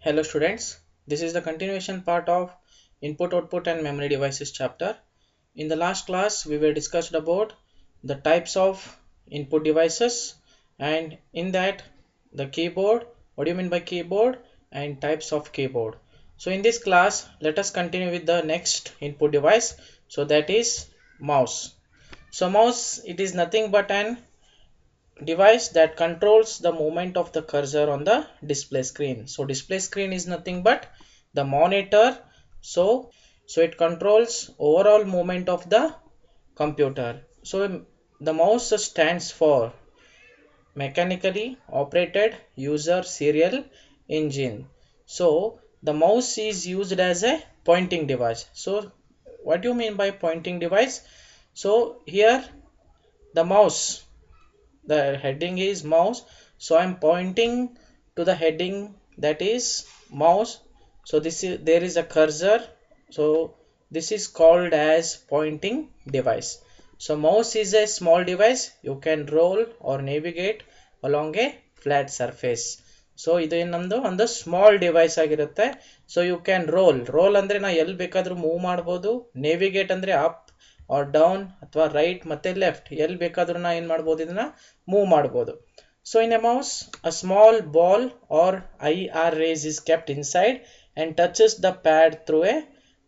Hello students, this is the continuation part of input, output and memory devices chapter. In the last class we were discussed about the types of input devices and in that the keyboard, what do you mean by keyboard and types of keyboard. So in this class let us continue with the next input device, so that is mouse. So mouse, it is nothing but an device that controls the movement of the cursor on the display screen. So display screen is nothing but the monitor. So it controls overall movement of the computer. So the mouse stands for mechanically operated user serial engine. So the mouse is used as a pointing device. So what do you mean by pointing device? So here the mouse, the heading is mouse, so I'm pointing to the heading, that is mouse. So this is, there is a cursor, so this is called as pointing device. So mouse is a small device, you can roll or navigate along a flat surface. So ಇದು ನಮ್ದು ಒಂದು small device ಆಗಿರುತ್ತೆ. So you can roll ಅಂದ್ರೆ ನಾ ಎಲ್ಲಿ ಬೇಕಾದ್ರೂ move ಮಾಡ್ಬೋದು, navigate ಅಂದ್ರೆ ಅಪ್ ಆರ್ ಡೌನ್ ಅಥವಾ ರೈಟ್ ಮತ್ತೆ ಲೆಫ್ಟ್ ಎಲ್ಲಿ ಬೇಕಾದ್ರೂ ನಾ ಏನ್ ಮಾಡ್ಬೋದು, ಇದನ್ನ ಮೂವ್ ಮಾಡ್ಬೋದು. So in a mouse a small ball or IR rays is kept inside and touches the pad through a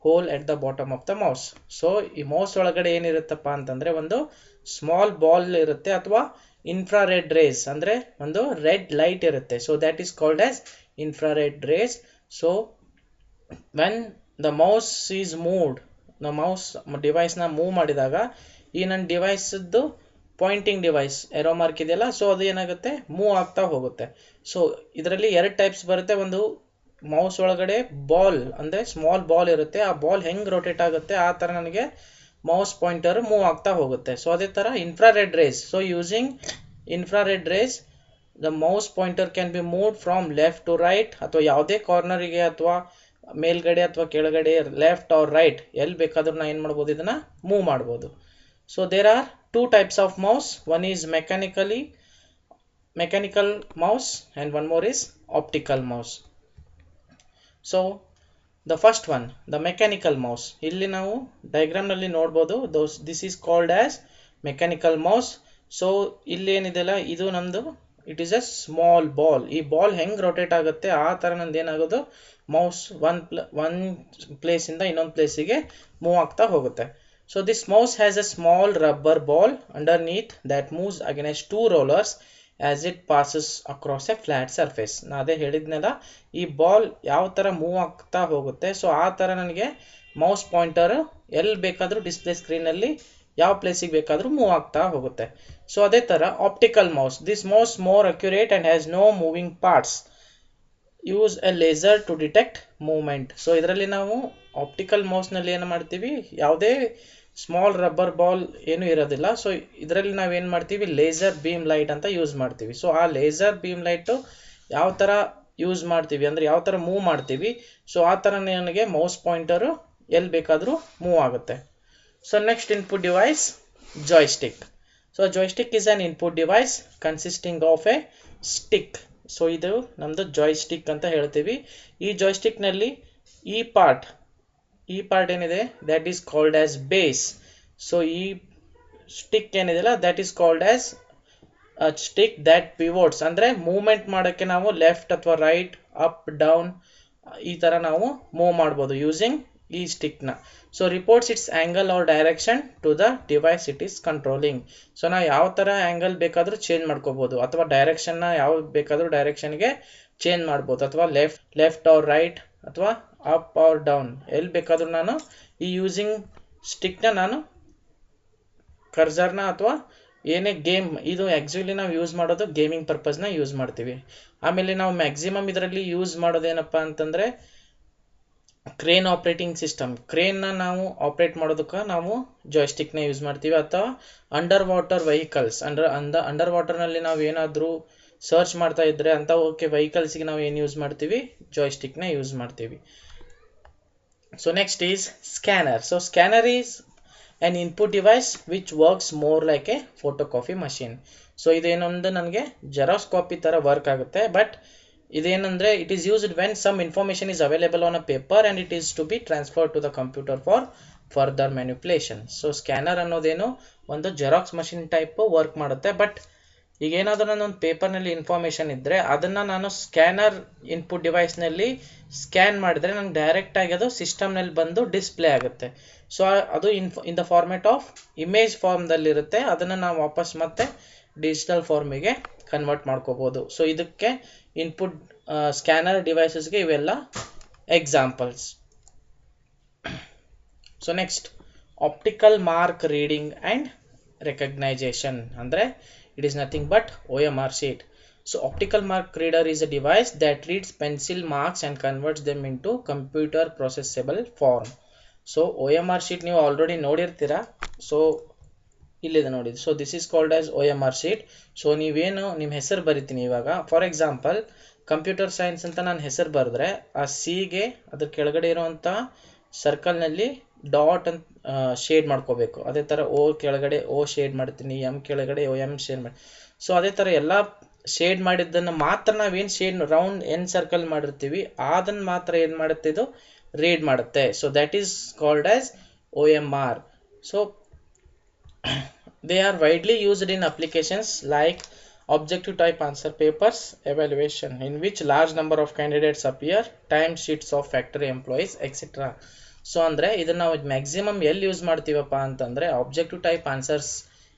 hole at the bottom of the mouse. So ಈ ಮೌಸ್ ಒಳಗಡೆ ಏನಿರುತ್ತಪ್ಪ ಅಂತಂದ್ರೆ ಒಂದು ಸ್ಮಾಲ್ ಬಾಲ್ ಇರುತ್ತೆ ಅಥವಾ infrared race ಅಂದ್ರೆ ಒಂದು red light ಇರುತ್ತೆ. So that is called as infrared rays. So when the mouse is moved, ನಾವು ಮೌಸ್ ಡಿವೈಸ್ನ ಮೂವ್ ಮಾಡಿದಾಗ ಈ ನನ್ನ ಡಿವೈಸ್ದು ಪಾಯಿಂಟಿಂಗ್ ಡಿವೈಸ್ ಎರೋ ಮಾರ್ಕ್ ಇದೆಯಲ್ಲ, ಸೊ ಅದು ಏನಾಗುತ್ತೆ, ಮೂವ್ ಆಗ್ತಾ ಹೋಗುತ್ತೆ. ಸೊ ಇದರಲ್ಲಿ ಎರಡು ಟೈಪ್ಸ್ ಬರುತ್ತೆ. ಒಂದು ಮೌಸ್ ಒಳಗಡೆ ಬಾಲ್ ಅಂದ್ರೆ ಸ್ಮಾಲ್ ಬಾಲ್ ಇರುತ್ತೆ, ಆ ಬಾಲ್ ಹೆಂಗ್ ರೊಟೇಟ್ ಆಗುತ್ತೆ ಆ ತರ ನನಗೆ ಮೌಸ್ ಪಾಯಿಂಟರ್ ಮೂವ್ ಆಗ್ತಾ ಹೋಗುತ್ತೆ. ಸೊ ಅದೇ ತರ infrared rays, so using infrared rays the mouse pointer can be moved from left to right, ಅಥವಾ ಯಾವುದೇ ಕಾರ್ನರಿಗೆ ಅಥವಾ ಮೇಲ್ಗಡೆ ಅಥವಾ ಕೆಳಗಡೆ ಲೆಫ್ಟ್ ಆರ್ ರೈಟ್ ಎಲ್ಲಿ ಬೇಕಾದ್ರೂ ನಾ ಏನ್ ಮಾಡ್ಬೋದು, ಇದನ್ನ ಮೂವ್ ಮಾಡ್ಬೋದು. So there are two types of mouse. One is mechanical mouse and one more is optical mouse. So the first one, the mechanical mouse, ಇಲ್ಲಿ ನಾವು ಡಯಾಗ್ರಾಮ್ ನಲ್ಲಿ ನೋಡಬಹುದು, this is called as mechanical mouse. So ಇಲ್ಲಿ ಏನಿದೆಲ್ಲ ಇದು ನಮ್ದು it is a small ball. ಈ ball ಹೆಂಗ್ ರೊಟೇಟ್ ಆಗುತ್ತೆ ಆ ತರ ನಂದು ಏನಾಗೋದು, ಮೌಸ್ ಒನ್ ಪ್ಲೇಸ್ ಇಂದ ಇನ್ನೊಂದು ಪ್ಲೇಸಿಗೆ ಮೂವ್ ಆಗ್ತಾ ಹೋಗುತ್ತೆ. So this mouse has a small rubber ball underneath that moves against two rollers as it passes across a flat surface. ನಾ ಅದೇ ಹೇಳಿದ್ನಲ್ಲ, ಈ ಬಾಲ್ ಯಾವ ತರ ಮೂವ್ ಆಗ್ತಾ ಹೋಗುತ್ತೆ, ಸೊ ಆ ತರ ನನಗೆ ಮೌಸ್ ಪಾಯಿಂಟರ್ ಎಲ್ಲಿ ಬೇಕಾದ್ರೂ ಡಿಸ್ಪ್ಲೇ ಸ್ಕ್ರೀನ್ ಅಲ್ಲಿ ಯಾವ ಪ್ಲೇಸಿಗೆ ಬೇಕಾದ್ರೂ ಮೂವ್ ಆಗ್ತಾ ಹೋಗುತ್ತೆ. ಸೊ ಅದೇ ತರ optical mouse, this mouse more accurate and has no moving parts, use a laser to detect movement. So ಇದರಲ್ಲಿ ನಾವು ಆಪ್ಟಿಕಲ್ ಮೌಸ್ ನಲ್ಲಿ ಏನು ಮಾಡ್ತೀವಿ, ಯಾವುದೇ ಸ್ಮಾಲ್ ರಬ್ಬರ್ ಬಾಲ್ ಏನು ಇರೋದಿಲ್ಲ. ಸೊ ಇದರಲ್ಲಿ ನಾವೇನು ಮಾಡ್ತೀವಿ, ಲೇಸರ್ ಬೀಮ್ ಲೈಟ್ ಅಂತ ಯೂಸ್ ಮಾಡ್ತೀವಿ. ಸೊ ಆ ಲೇಸರ್ ಬೀಮ್ ಲೈಟು ಯಾವ ಥರ ಯೂಸ್ ಮಾಡ್ತೀವಿ ಅಂದರೆ ಯಾವ ಥರ ಮೂವ್ ಮಾಡ್ತೀವಿ, ಸೊ ಆ ಥರ ನನಗೆ ಮೌಸ್ ಪಾಯಿಂಟರು ಎಲ್ಲಿ ಬೇಕಾದರೂ ಮೂವ್ ಆಗುತ್ತೆ. So next input device, joystick. So joystick is on input device consisting of A stick. So ಇದು ನಮ್ಮದು ಜಾಯ್ಸ್ಟಿಕ್ ಅಂತ ಹೇಳ್ತೀವಿ. ಈ ಜಾಯ್ಸ್ಟಿಕ್ನಲ್ಲಿ ಈ ಪಾರ್ಟ್ ಏನಿದೆ that is called as base. So ಈ ಸ್ಟಿಕ್ ಏನಿದೆಲ್ಲ that is called as stick that pivots, ಅಂದ್ರೆ ಮೂವ್ಮೆಂಟ್ ಮಾಡೋಕ್ಕೆ ನಾವು ಲೆಫ್ಟ್ ಅಥವಾ ರೈಟ್ ಅಪ್ ಡೌನ್ ಈ ತರ ನಾವು ಮೂವ್ ಮಾಡ್ಬೋದು ಯೂಸಿಂಗ್ ಈ ಸ್ಟಿಕ್ನ. So reports its angle or direction to the device it is controlling. So ನಾವು ಯಾವ ತರ ಆಂಗಲ್ ಬೇಕಾದ್ರೂ ಚೇಂಜ್ ಮಾಡ್ಕೋಬಹುದು, ಅಥವಾ ಡೈರೆಕ್ಷನ್ನ ಯಾವ ಬೇಕಾದ್ರೂ ಡೈರೆಕ್ಷನ್ಗೆ ಚೇಂಜ್ ಮಾಡ್ಬೋದು, ಅಥವಾ ಲೆಫ್ಟ್ ಆರ್ ರೈಟ್ ಅಥವಾ ಅಪ್ ಆರ್ ಡೌನ್ ಎಲ್ಲಿ ಬೇಕಾದ್ರೂ ನಾನು ಈ ಯೂಸಿಂಗ್ ಸ್ಟಿಕ್ನ ನಾನು ಕರ್ಸರ್ನ ಅಥವಾ ಏನೇ ಗೇಮ್, ಇದು ಆಕ್ಚುಲಿ ನಾವು ಯೂಸ್ ಮಾಡೋದು ಗೇಮಿಂಗ್ ಪರ್ಪಸ್ನ ಯೂಸ್ ಮಾಡ್ತೀವಿ. ಆಮೇಲೆ ನಾವು ಮ್ಯಾಕ್ಸಿಮಮ್ ಇದರಲ್ಲಿ ಯೂಸ್ ಮಾಡೋದೇನಪ್ಪ ಅಂತಂದ್ರೆ ಕ್ರೇನ್ ಆಪರೇಟಿಂಗ್ ಸಿಸ್ಟಮ್, ಕ್ರೇನ್ನ ನಾವು ಆಪರೇಟ್ ಮಾಡೋದಕ್ಕೆ ನಾವು ಜಾಯ್ಸ್ಟಿಕ್ನ ಯೂಸ್ ಮಾಡ್ತೀವಿ. ಅಥವಾ ಅಂಡರ್ ವಾಟರ್ ವೆಹಿಕಲ್ಸ್, ಅಂಡರ್ ವಾಟರ್ನಲ್ಲಿ ನಾವು ಏನಾದರೂ ಸರ್ಚ್ ಮಾಡ್ತಾ ಇದ್ರೆ ಅಂತ ಓಕೆ ವೆಹಿಕಲ್ಸ್ಗೆ ನಾವು ಏನು ಯೂಸ್ ಮಾಡ್ತೀವಿ, ಜಾಯ್ಸ್ಟಿಕ್ನ ಯೂಸ್ ಮಾಡ್ತೀವಿ. So next is scanner. So scanner is an input device which works more like a photocopy machine. So ಇದು ಏನೊಂದು ನನಗೆ ಜೆರಾಕ್ಸ್ ಕಾಪಿ ತರ ವರ್ಕ್ ಆಗುತ್ತೆ, but ಇದೇನಂದ್ರೆ it is used when some information is available on a paper and it is to be transferred to the computer for further manipulation. So scanner ಅನ್ನೋದೇನು ಒಂದು xerox machine type work ಮಾಡುತ್ತೆ. But ಈಗ ಏನಾದರೂ ನನ್ನೊಂದು ಪೇಪರ್ನಲ್ಲಿ information ಇದ್ದರೆ ಅದನ್ನು ನಾನು ಸ್ಕ್ಯಾನರ್ ಇನ್ಪುಟ್ ಡಿವೈಸ್ನಲ್ಲಿ ಸ್ಕ್ಯಾನ್ ಮಾಡಿದರೆ ನಂಗೆ ಡೈರೆಕ್ಟಾಗಿ ಅದು ಸಿಸ್ಟಮ್ನಲ್ಲಿ ಬಂದು ಡಿಸ್ಪ್ಲೇ ಆಗುತ್ತೆ. ಸೊ ಅದು in the format of image ಫಾರ್ಮ್ದಲ್ಲಿರುತ್ತೆ. ಅದನ್ನು ನಾವು ವಾಪಸ್ ಮತ್ತೆ ಡಿಜಿಟಲ್ ಫಾರ್ಮಿಗೆ ಕನ್ವರ್ಟ್ ಮಾಡ್ಕೋಬೋದು. ಸೊ ಇದಕ್ಕೆ ಇನ್ಪುಟ್ ಸ್ಕ್ಯಾನರ್ ಡಿವೈಸಸ್ಗೆ ಇವೆಲ್ಲ examples. So next optical mark reading and recognisation ಅಂದರೆ it is nothing but OMR sheet. So optical mark reader is a device that reads pencil marks and converts them into computer processable form. So OMR sheet ನೀವು already ನೋಡಿರ್ತೀರಾ. So ಇಲ್ಲಿದೆ ನೋಡಿ. So this is called as OMR sheet. So ನೀವೇನು ನಿಮ್ಮ ಹೆಸರು ಬರಿತೀನಿ ಇವಾಗ. For example computer science ಅಂತ ನಾನು ಹೆಸರು ಬರೆದ್ರೆ ಆ ಸಿಗೆ ಅದ್ರ ಕೆಳಗಡೆ ಇರುವಂಥ ಸರ್ಕಲ್ನಲ್ಲಿ ಡಾಟ್ ಅಂತ ಶೇಡ್ ಮಾಡ್ಕೋಬೇಕು. ಅದೇ ಥರ ಓ ಕೆಳಗಡೆ ಓ ಶೇಡ್ ಮಾಡ್ತೀನಿ, ಎಮ್ ಕೆಳಗಡೆ ಓ ಎಮ್ ಶೇಡ್ ಮಾಡಿ. ಸೊ ಅದೇ ಥರ ಎಲ್ಲ ಶೇಡ್ ಮಾಡಿದ್ದನ್ನು ಮಾತ್ರ ನಾವೇನು ಶೇಡ್ ರೌಂಡ್ ಎನ್ ಸರ್ಕಲ್ ಮಾಡಿರ್ತೀವಿ ಅದನ್ನು ಮಾತ್ರ ಏನು ಮಾಡುತ್ತೆ ಇದು ರೀಡ್ ಮಾಡುತ್ತೆ. So that is called as OMR. So they are widely used in applications like objective type answer papers evaluation in which large number of candidates appear, time sheets of factory employees etc. So ಅಂದರೆ ಇದನ್ನು ನಾವು maximum ಎಲ್ಲಿ use ಮಾಡ್ತೀವಪ್ಪ ಅಂತಂದರೆ objective type answers.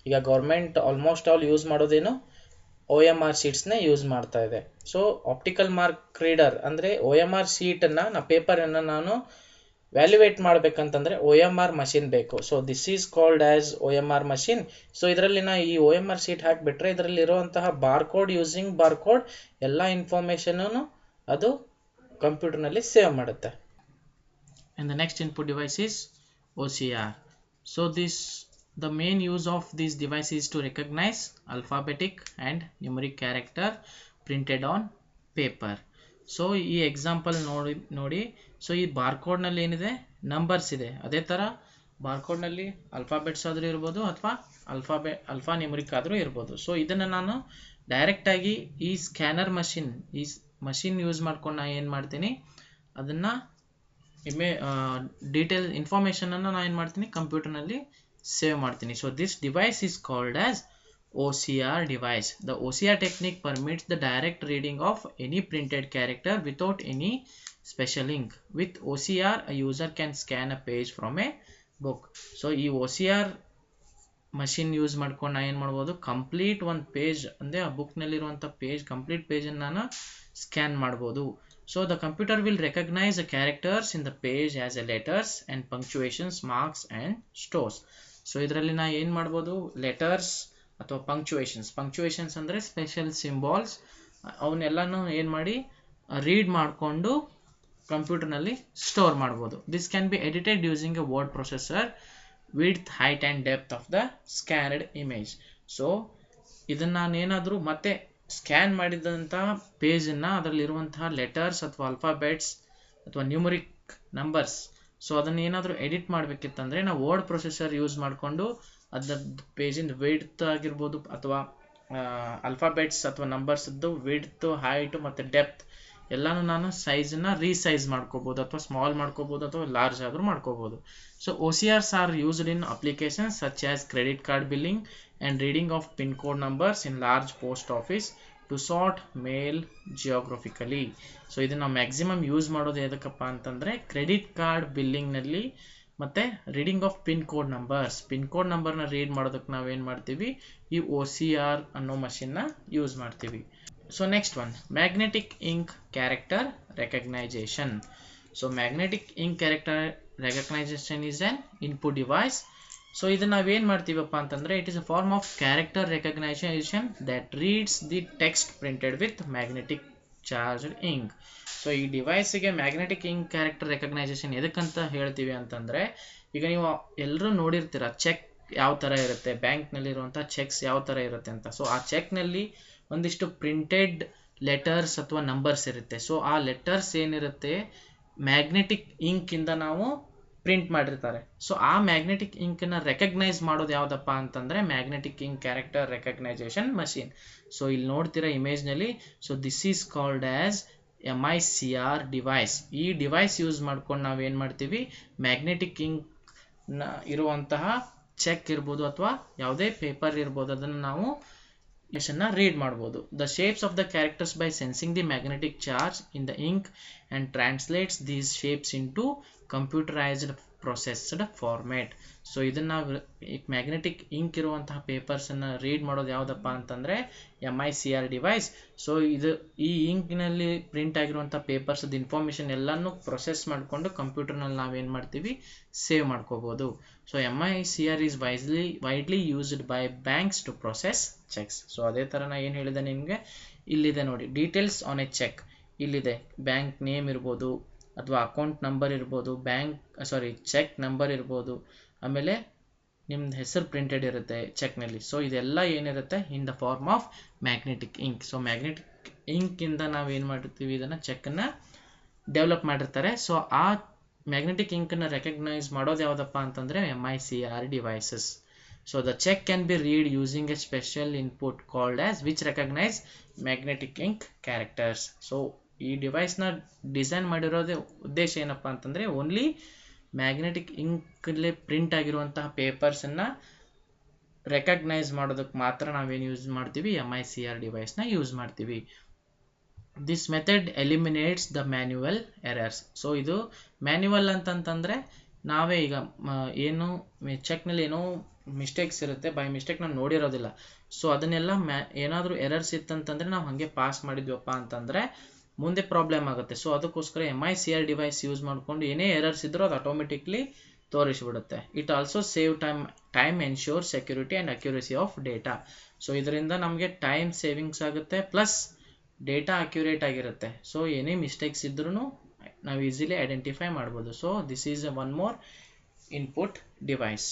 ಈಗ government almost all use ಮಾಡೋದೇನು OMR ಶೀಟ್ಸ್ನೇ use ಮಾಡ್ತಾ ಇದೆ. ಸೊ ಆಪ್ಟಿಕಲ್ ಮಾರ್ಕ್ ರೀಡರ್ ಅಂದರೆ OMR ಶೀಟನ್ನು ನಾ ಪೇಪರನ್ನು ನಾನು ವ್ಯಾಲ್ಯುವೇಟ್ ಮಾಡಬೇಕಂತಂದರೆ OMR ಮಷಿನ್ ಬೇಕು. So this is called as OMR machine. So ಇದರಲ್ಲಿ ನಾ ಈ OMR ಶೀಟ್ ಹಾಕಿಬಿಟ್ರೆ ಇದರಲ್ಲಿರುವಂತಹ ಬಾರ್ಕೋಡ್ ಯೂಸಿಂಗ್ ಬಾರ್ಕೋಡ್ ಎಲ್ಲ ಇನ್ಫಾರ್ಮೇಷನೂ ಅದು ಕಂಪ್ಯೂಟರ್ನಲ್ಲಿ ಸೇವ್ ಮಾಡುತ್ತೆ. And the next input device is OCR. So the main use of this device is to recognize alphabetic and numeric character printed on paper. So ಈ example ನೋಡಿ. So ಈ ಬಾರ್ಕೋಡ್ನಲ್ಲಿ ಏನಿದೆ numbers ಇದೆ. ಅದೇ ಥರ ಬಾರ್ಕೋಡ್ನಲ್ಲಿ ಅಲ್ಫಾಬೆಟ್ಸ್ ಆದರೂ ಇರ್ಬೋದು ಅಥವಾ ಅಲ್ಫಾ ನ್ಯೂಮರಿಕ್ ಆದರೂ ಇರ್ಬೋದು. ಸೊ ಇದನ್ನು ನಾನು ಡೈರೆಕ್ಟಾಗಿ ಈ ಸ್ಕ್ಯಾನರ್ ಮಷಿನ್ ಯೂಸ್ ಮಾಡ್ಕೊಂಡು ನಾನು ಏನು ಮಾಡ್ತೀನಿ ಅದನ್ನು ಡೀಟೇಲ್ ಇನ್ಫಾರ್ಮೇಷನನ್ನು ನಾನು ಏನು ಮಾಡ್ತೀನಿ ಕಂಪ್ಯೂಟರ್ನಲ್ಲಿ ಸೇವ್ ಮಾಡ್ತೀನಿ. So this device is called as OCR device. The OCR technique permits the direct reading of any printed character without any special ink. With OCR, a user can scan a page from a book. So ಈ OCR machine use ಮಾಡ್ಕೊಂಡು ನಾನು ಏನು ಮಾಡ್ಬೋದು complete ಒಂದು page ಅಂದರೆ ಆ ಬುಕ್ನಲ್ಲಿರುವಂಥ complete ಪೇಜನ್ನು ನಾನು scan ಮಾಡ್ಬೋದು. So the computer will recognize the characters in the page as a letters and punctuations, marks and stores. So ಇದರಲ್ಲಿ ನಾ ಏನು ಮಾಡ್ಬೋದು ಲೆಟರ್ಸ್ ಅಥವಾ ಪಂಕ್ಚುವೇಷನ್ಸ್ ಅಂದರೆ ಸ್ಪೆಷಲ್ ಸಿಂಬಾಲ್ಸ್ ಅವನ್ನೆಲ್ಲನೂ ಏನು ಮಾಡಿ ರೀಡ್ ಮಾಡಿಕೊಂಡು ಕಂಪ್ಯೂಟರ್ನಲ್ಲಿ ಸ್ಟೋರ್ ಮಾಡ್ಬೋದು. This can be edited using A word processor width, height and depth of the scanned image. So ಇದನ್ನು ನಾನೇನಾದರೂ ಮತ್ತೆ ಸ್ಕ್ಯಾನ್ ಮಾಡಿದಂತಹ ಪೇಜನ್ನು ಅದರಲ್ಲಿರುವಂತಹ ಲೆಟರ್ಸ್ ಅಥವಾ ಅಲ್ಫಾಬೆಟ್ಸ್ ಅಥವಾ ನ್ಯೂಮರಿಕ್ ನಂಬರ್ಸ್ ಸೊ ಅದನ್ನು ಏನಾದರೂ ಎಡಿಟ್ ಮಾಡಬೇಕಿತ್ತಂದರೆ ನಾವು ವರ್ಡ್ ಪ್ರೊಸೆಸರ್ ಯೂಸ್ ಮಾಡಿಕೊಂಡು ಅದರ ಪೇಜಿಂದ ವಿಡ್ತ್ ಆಗಿರ್ಬೋದು ಅಥವಾ ಅಲ್ಫಾಬೆಟ್ಸ್ ಅಥವಾ ನಂಬರ್ಸ್ದು ವಿಡ್ತ್, ಹೈಟ್ ಮತ್ತು ಡೆಪ್ತ್ ಎಲ್ಲನೂ ನಾನು ಸೈಜನ್ನು ರೀಸೈಜ್ ಮಾಡ್ಕೋಬೋದು ಅಥವಾ ಸ್ಮಾಲ್ ಮಾಡ್ಕೋಬೋದು ಅಥವಾ ಲಾರ್ಜ್ ಆದರೂ ಮಾಡ್ಕೋಬೋದು. So OCRs are used in applications such as credit card billing and reading of pin code numbers in large post office to sort mail geographically. So ಇದನ್ನು ಮ್ಯಾಕ್ಸಿಮಮ್ ಯೂಸ್ ಮಾಡೋದು ಎದಕ್ಕಪ್ಪ ಅಂತಂದರೆ ಕ್ರೆಡಿಟ್ ಕಾರ್ಡ್ ಬಿಲ್ಲಿಂಗ್ನಲ್ಲಿ ಮತ್ತು reading of pin code ನಂಬರ್ನ read ಮಾಡೋದಕ್ಕೆ ನಾವೇನು ಮಾಡ್ತೀವಿ ಈ OCR ಅನ್ನೋ ಮಷಿನ್ನ ಯೂಸ್ ಮಾಡ್ತೀವಿ. So next one magnetic ink character recognition. So magnetic ink character recognition is an input device. So ಇದನ್ನು ನಾವೇನು ಮಾಡ್ತೀವಪ್ಪ ಅಂತಂದರೆ it is a form of character recognition that reads the text printed with magnetic charged ink. So ಈ ಡಿವೈಸಿಗೆ magnetic ink character recognisation ಎದಕ್ಕಂತ ಹೇಳ್ತೀವಿ ಅಂತಂದರೆ ಈಗ ನೀವು ಎಲ್ಲರೂ ನೋಡಿರ್ತೀರ ಚೆಕ್ ಯಾವ ಥರ ಇರುತ್ತೆ, ಬ್ಯಾಂಕ್ನಲ್ಲಿರುವಂಥ ಚೆಕ್ಸ್ ಯಾವ ಥರ ಇರುತ್ತೆ ಅಂತ. ಸೊ ಆ ಚೆಕ್ನಲ್ಲಿ ಒಂದಿಷ್ಟು ಪ್ರಿಂಟೆಡ್ ಲೆಟರ್ಸ್ ಅಥವಾ ನಂಬರ್ಸ್ ಇರುತ್ತೆ. ಸೊ ಆ ಲೆಟರ್ಸ್ ಏನಿರುತ್ತೆ ಮ್ಯಾಗ್ನೆಟಿಕ್ ಇಂಕಿಂದ ನಾವು ಪ್ರಿಂಟ್ ಮಾಡಿರ್ತಾರೆ. ಸೊ ಆ ಮ್ಯಾಗ್ನೆಟಿಕ್ ಇಂಕ್ನ ರೆಕಗ್ನೈಸ್ ಮಾಡೋದು ಯಾವುದಪ್ಪ ಅಂತಂದರೆ magnetic ink character recognisation machine. So ಇಲ್ಲಿ ನೋಡ್ತೀರಾ ಇಮೇಜ್ನಲ್ಲಿ. So this is called as MICR device. ಈ ಡಿವೈಸ್ ಯೂಸ್ ಮಾಡ್ಕೊಂಡು ನಾವೇನು ಮಾಡ್ತೀವಿ, ಮ್ಯಾಗ್ನೆಟಿಕ್ ಇಂಕ್ ಇರುವಂತಹ ಚೆಕ್ ಇರ್ಬೋದು ಅಥವಾ ಯಾವುದೇ ಪೇಪರ್ ಇರ್ಬೋದು, ಅದನ್ನು ನಾವು read ಮಾಡ್ಬೋದು. The shapes of the characters by sensing the magnetic charge in the ink and translates these shapes into computerized processed format. So ಇದನ್ನ ಮ್ಯಾಗ್ನೆಟಿಕ್ ಇಂಕ್ ಇರುವಂತಹ ಪೇಪರ್ಸ್ ಅನ್ನ ರೀಡ್ ಮಾಡೋದು ಯಾವುದಪ್ಪ ಅಂತಂದ್ರೆ MICR ಡಿವೈಸ್. ಸೊ ಇದು ಈ ಇಂಕ್ನಲ್ಲಿ ಪ್ರಿಂಟ್ ಆಗಿರುವಂತಹ ಪೇಪರ್ಸ್ ಇನ್ಫಾರ್ಮೇಶನ್ ಎಲ್ಲಾನು ಪ್ರೊಸೆಸ್ ಮಾಡಿಕೊಂಡು ಕಂಪ್ಯೂಟರ್ನಲ್ಲಿ ನಾವೇನು ಮಾಡ್ತೀವಿ, ಸೇವ್ ಮಾಡ್ಕೋಬಹುದು. So MICR is widely used by banks to process cheques. So ಅದೇ ಥರ ನಾ ಏನು ಹೇಳಿದೆ ನಿಮಗೆ, ಇಲ್ಲಿದೆ ನೋಡಿ, ಡೀಟೇಲ್ಸ್ ಆನ್ ಎ ಚೆಕ್. ಇಲ್ಲಿದೆ ಬ್ಯಾಂಕ್ ನೇಮ್ ಇರ್ಬೋದು ಅಥವಾ ಅಕೌಂಟ್ ನಂಬರ್ ಇರ್ಬೋದು, ಚೆಕ್ ನಂಬರ್ ಇರ್ಬೋದು, ಆಮೇಲೆ ನಿಮ್ದು ಹೆಸರು ಪ್ರಿಂಟೆಡ್ ಇರುತ್ತೆ ಚೆಕ್ನಲ್ಲಿ. ಸೊ ಇದೆಲ್ಲ ಏನಿರುತ್ತೆ in the form of magnetic ink. So magnetic ಇಂಕಿಂದ ನಾವೇನು ಮಾಡಿರ್ತೀವಿ, ಇದನ್ನು ಚೆಕ್ಕನ್ನು ಡೆವಲಪ್ ಮಾಡಿರ್ತಾರೆ. ಸೊ ಆ ಮ್ಯಾಗ್ನೆಟಿಕ್ ಇಂಕನ್ನು ರೆಕಗ್ನೈಸ್ ಮಾಡೋದು ಯಾವುದಪ್ಪ ಅಂತಂದರೆ MICR devices. So the check can be read using a special input called as which recognize magnetic ink characters. So ಈ ಡಿವೈಸ್ನ ಡಿಸೈನ್ ಮಾಡಿರೋದೇ ಉದ್ದೇಶ ಏನಪ್ಪ ಅಂತಂದರೆ ಓನ್ಲಿ ಮ್ಯಾಗ್ನೆಟಿಕ್ ಇಂಕಲ್ಲೇ ಪ್ರಿಂಟ್ ಆಗಿರುವಂತಹ ಪೇಪರ್ಸನ್ನು ರೆಕಗ್ನೈಸ್ ಮಾಡೋದಕ್ಕೆ ಮಾತ್ರ ನಾವೇನು ಯೂಸ್ ಮಾಡ್ತೀವಿ, MICR ಡಿವೈಸ್ನ ಯೂಸ್ ಮಾಡ್ತೀವಿ. This method ಎಲಿಮಿನೇಟ್ಸ್ the manual errors. So ಇದು ಮ್ಯಾನ್ಯುವಲ್ ಅಂತಂತಂದರೆ ನಾವೇ ಈಗ ಏನು ಚೆಕ್ನಲ್ಲಿ ಏನೋ ಮಿಸ್ಟೇಕ್ಸ್ ಇರುತ್ತೆ, ಬೈ ಮಿಸ್ಟೇಕ್ ನಾವು ನೋಡಿರೋದಿಲ್ಲ. ಸೊ ಅದನ್ನೆಲ್ಲ ಏನಾದರೂ ಎರರ್ಸ್ ಇತ್ತಂತಂದರೆ ನಾವು ಹಾಗೆ ಪಾಸ್ ಮಾಡಿದ್ವಪ್ಪ ಅಂತಂದರೆ ಮುಂದೆ ಪ್ರಾಬ್ಲಮ್ ಆಗುತ್ತೆ. ಸೊ ಅದಕ್ಕೋಸ್ಕರ MICR ಡಿವೈಸ್ ಯೂಸ್ ಮಾಡಿಕೊಂಡು ಏನೇ ಎರರ್ಸ್ ಇದ್ರೂ ಅದು ಆಟೋಮೆಟಿಕ್ಲಿ ತೋರಿಸಿಬಿಡುತ್ತೆ. It also save time ensure security and accuracy of data. So ಇದರಿಂದ ನಮಗೆ ಟೈಮ್ ಸೇವಿಂಗ್ಸ್ ಆಗುತ್ತೆ, ಪ್ಲಸ್ ಡೇಟಾ ಅಕ್ಯುರೇಟ್ ಆಗಿರುತ್ತೆ. ಸೊ ಏನೇ ಮಿಸ್ಟೇಕ್ಸ್ ಇದ್ರೂ ನಾವು ಈಸಿಲಿ ಐಡೆಂಟಿಫೈ ಮಾಡ್ಬೋದು. So this is one more input device.